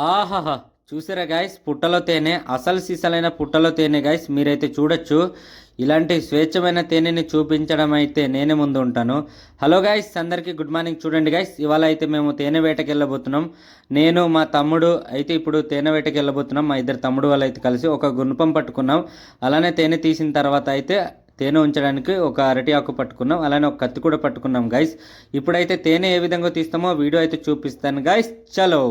ఆహాహా! చూసారా గైస్, పుట్టలో తేనె, అసలు సిసలైన పుట్టలో తేనె గైస్. మీరైతే చూడొచ్చు. ఇలాంటి స్వేచ్ఛమైన తేనెని చూపించడం అయితే నేనే ముందు ఉంటాను. హలో గైస్, అందరికీ గుడ్ మార్నింగ్. చూడండి గైస్, ఇవాళ అయితే మేము తేనె వేటకి వెళ్ళబోతున్నాం. నేను మా తమ్ముడు అయితే ఇప్పుడు తేనె వేటకి వెళ్ళబోతున్నాం. మా ఇద్దరు తమ్ముడు వాళ్ళు అయితే కలిసి ఒక గుణపం పట్టుకున్నాం. అలానే తేనె తీసిన తర్వాత అయితే తేనె ఉంచడానికి ఒక అరటి ఆకు పట్టుకున్నాం. అలానే ఒక కత్తి కూడా పట్టుకున్నాం గైస్. ఇప్పుడైతే తేనె ఏ విధంగా తీస్తామో వీడియో అయితే చూపిస్తాను గైస్. చలో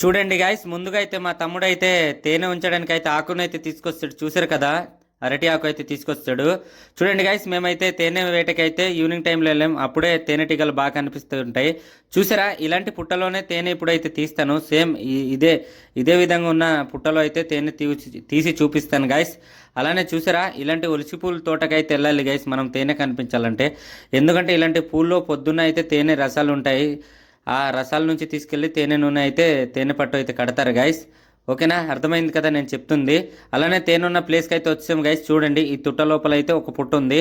చూడండి గాయస్, ముందుగా అయితే మా తమ్ముడు అయితే తేనె ఉంచడానికి అయితే ఆకును అయితే తీసుకొస్తాడు. చూసారు కదా, అరటి ఆకు అయితే తీసుకొస్తాడు. చూడండి గాయస్, మేమైతే తేనె వేటకైతే ఈవినింగ్ టైంలో వెళ్ళాం. అప్పుడే తేనెటీగలు బాగా కనిపిస్తూ ఉంటాయి. చూసారా, ఇలాంటి పుట్టలోనే తేనె ఇప్పుడైతే తీస్తాను. సేమ్ ఇదే ఇదే విధంగా ఉన్న పుట్టలో అయితే తేనె తీసి చూపిస్తాను గాయస్. అలానే చూసారా, ఇలాంటి ఒలిచి పూల తోటకైతే వెళ్ళాలి గైస్ మనం తేనె కనిపించాలంటే. ఎందుకంటే ఇలాంటి పూల్లో పొద్దున్న అయితే తేనె రసాలు ఉంటాయి. ఆ రసాల నుంచి తీసుకెళ్ళి తేనె నూనె అయితే తేనె పట్టు అయితే కడతారు గైస్. ఓకేనా, అర్థమైంది కదా నేను చెప్తుంది. అలానే తేనె ఉన్న ప్లేస్కి అయితే వచ్చాం గైస్. చూడండి, ఈ తుట్ట లోపల అయితే ఒక పుట్ట ఉంది.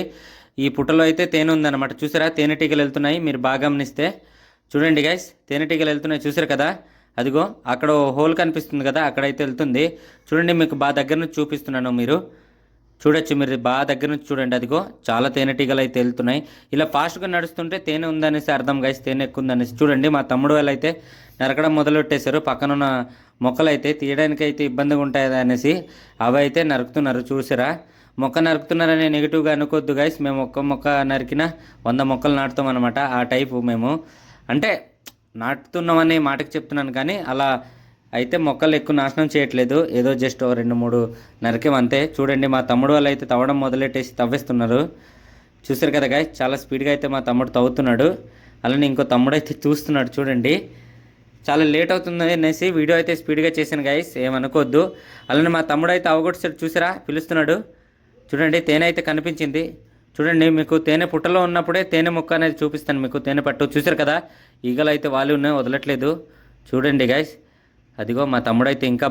ఈ పుట్టలో అయితే తేనె ఉందన్నమాట. చూసారా, తేనెటీగలు వెళ్తున్నాయి. మీరు బాగా గమనిస్తే చూడండి గైస్, తేనెటీగలు వెళ్తున్నాయి. చూసారు కదా, అదిగో అక్కడ హోల్ కనిపిస్తుంది కదా, అక్కడైతే వెళ్తుంది. చూడండి, మీకు బాగా దగ్గర నుంచి చూపిస్తున్నాను. మీరు చూడొచ్చు, మీరు బాగా దగ్గర నుంచి చూడండి. అదిగో చాలా తేనెటీగలు అయితే వెళ్తున్నాయి. ఇలా ఫాస్ట్గా నడుస్తుంటే తేనె ఉందనేసి అర్థం గైస్, తేనె ఎక్కువ ఉందనేసి. చూడండి, మా తమ్ముడు వాళ్ళు అయితే నరకడం మొదలెట్టేశారు. పక్కనున్న మొక్కలు అయితే తీయడానికి అయితే ఇబ్బందిగా ఉంటాయి అనేసి అవి అయితే నరుకుతున్నారు. చూసారా, మొక్క నరుకుతున్నారనే నెగిటివ్గా అనుకోవద్దు గైస్. మేము ఒక్క మొక్క నరికినా 100 మొక్కలు నాటుతాం అనమాట. ఆ టైపు మేము, అంటే నాటుతున్నామనే మాటకి చెప్తున్నాను కానీ అలా అయితే మొక్కలు ఎక్కువ నాశనం చేయట్లేదు. ఏదో జస్ట్ 2-3 నరికేం అంతే. చూడండి, మా తమ్ముడు వాళ్ళు అయితే తవ్వడం మొదలెట్టేసి తవ్వేస్తున్నారు. చూసారు కదా గాయస్, చాలా స్పీడ్గా అయితే మా తమ్ముడు తవ్వుతున్నాడు. అలానే ఇంకో తమ్ముడు అయితే చూస్తున్నాడు. చూడండి, చాలా లేట్ అవుతుంది అనేసి వీడియో అయితే స్పీడ్గా చేశాను గాయస్, ఏమనుకోవద్దు. అలానే మా తమ్ముడు అయితే అవగొట్టాడు. చూసారా, పిలుస్తున్నాడు. చూడండి, తేనె అయితే కనిపించింది. చూడండి, మీకు తేనె పుట్టలో ఉన్నప్పుడే తేనె మొక్క అనేది చూపిస్తాను మీకు. తేనె పట్టు చూసారు కదా, ఈగలు అయితే వాళ్ళు ఉన్నాయి, వదలట్లేదు. చూడండి గాయస్, అదిగో మా తమ్ముడు అయితే ఇంకా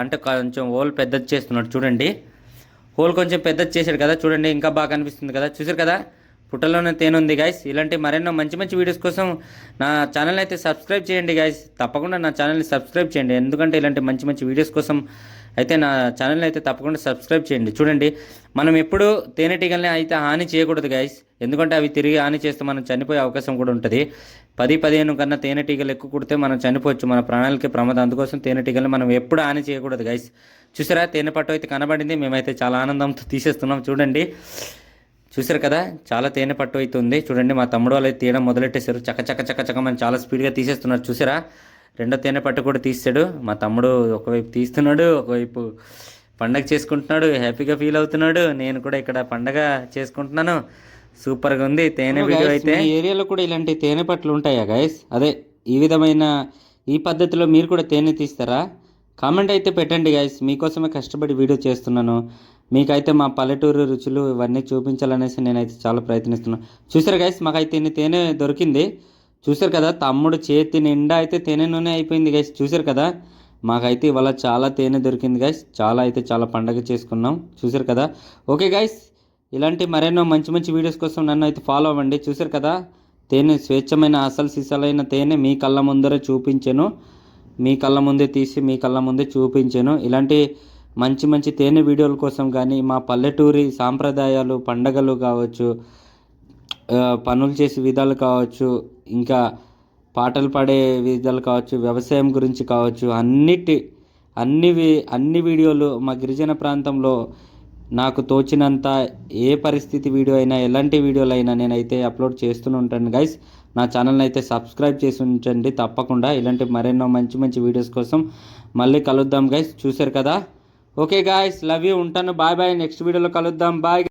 అంటే కొంచెం హోల్ పెద్దది చేస్తున్నాడు. చూడండి, హోల్ కొంచెం పెద్దది చేశాడు కదా. చూడండి, ఇంకా బాగా కనిపిస్తుంది కదా. చూసారు కదా, పుట్టలోనే తేనె ఉంది గాయస్. ఇలాంటి మరెన్నో మంచి మంచి వీడియోస్ కోసం నా ఛానల్ అయితే సబ్స్క్రైబ్ చేయండి గాయస్. తప్పకుండా నా ఛానల్ని సబ్స్క్రైబ్ చేయండి. ఎందుకంటే ఇలాంటి మంచి మంచి వీడియోస్ కోసం అయితే నా ఛానల్ని అయితే తప్పకుండా సబ్స్క్రైబ్ చేయండి. చూడండి, మనం ఎప్పుడు తేనెటీగల్ని అయితే హాని చేయకూడదు గాయస్. ఎందుకంటే అవి తిరిగి హాని చేస్తే మనం చనిపోయే అవకాశం కూడా ఉంటుంది. 10-15 కన్నా తేనెటీగలు ఎక్కువ కుడితే మనం చనిపోవచ్చు, మన ప్రాణాలకి ప్రమాదం. అందుకోసం తేనెటీగల్ని మనం ఎప్పుడు హాని చేయకూడదు గైస్. చూసారా, తేనె పట్టు అయితే కనబడింది. మేమైతే చాలా ఆనందంతో తీసేస్తున్నాం. చూడండి, చూసారు కదా, చాలా తేనె పట్టు అవుతుంది. చూడండి, మా తమ్ముడు వాళ్ళు అయితే తీయడం మొదలెట్టేశారు. చకమని చాలా స్పీడ్గా తీసేస్తున్నారు. చూసారా, రెండో తేనె పట్టు కూడా తీసాడు. మా తమ్ముడు ఒకవైపు తీస్తున్నాడు, ఒకవైపు పండగ చేసుకుంటున్నాడు, హ్యాపీగా ఫీల్ అవుతున్నాడు. నేను కూడా ఇక్కడ పండగ చేసుకుంటున్నాను. సూపర్గా ఉంది తేనె వీడియో అయితే. ఈ ఏరియాలో కూడా ఇలాంటి తేనె పట్లు ఉంటాయా గైస్? అదే ఈ విధమైన ఈ పద్ధతిలో మీరు కూడా తేనె తీస్తారా? కామెంట్ అయితే పెట్టండి గైస్. మీకోసమే కష్టపడి వీడియో చేస్తున్నాను. మీకైతే మా పల్లెటూరు రుచులు ఇవన్నీ చూపించాలనేసి నేనైతే చాలా ప్రయత్నిస్తున్నాను. చూసారు గైస్, మాకైతే ఇన్ని తేనె దొరికింది. చూసారు కదా, తమ్ముడు చేతి నిండా అయితే తేనె నూనె అయిపోయింది గైస్. చూసారు కదా, మాకైతే ఇవాళ చాలా తేనె దొరికింది గైస్. చాలా పండగ చేసుకున్నాం. చూసారు కదా. ఓకే గైస్, ఇలాంటి మరెన్నో మంచి మంచి వీడియోస్ కోసం నన్ను అయితే ఫాలో అవ్వండి. చూసారు కదా, తేనె స్వేచ్ఛమైన అసలు సిసలైన తేనె మీ కళ్ళ ముందరే చూపించాను. మీ కళ్ళ ముందే తీసి మీ కళ్ళ ముందే చూపించాను. ఇలాంటి మంచి మంచి తేనె వీడియోల కోసం కానీ, మా పల్లెటూరి సాంప్రదాయాలు, పండగలు కావచ్చు, పనులు చేసే విధాలు కావచ్చు, ఇంకా పాటలు పాడే విధాలు కావచ్చు, వ్యవసాయం గురించి కావచ్చు, అన్ని వీడియోలు మా గిరిజన ప్రాంతంలో నాకు తోచినంత ఏ పరిస్థితి వీడియో అయినా, ఎలాంటి వీడియోలు అయినా నేనైతే అప్లోడ్ చేస్తూనే ఉంటాను గైస్. నా ఛానల్ని అయితే సబ్స్క్రైబ్ చేసి ఉంచండి తప్పకుండా. ఇలాంటి మరెన్నో మంచి మంచి వీడియోస్ కోసం మళ్ళీ కలుద్దాం గైస్. చూసారు కదా. ఓకే గాయస్, లవ్ యూ, ఉంటాను. బాయ్. నెక్స్ట్ వీడియోలో కలుద్దాం. బాయ్.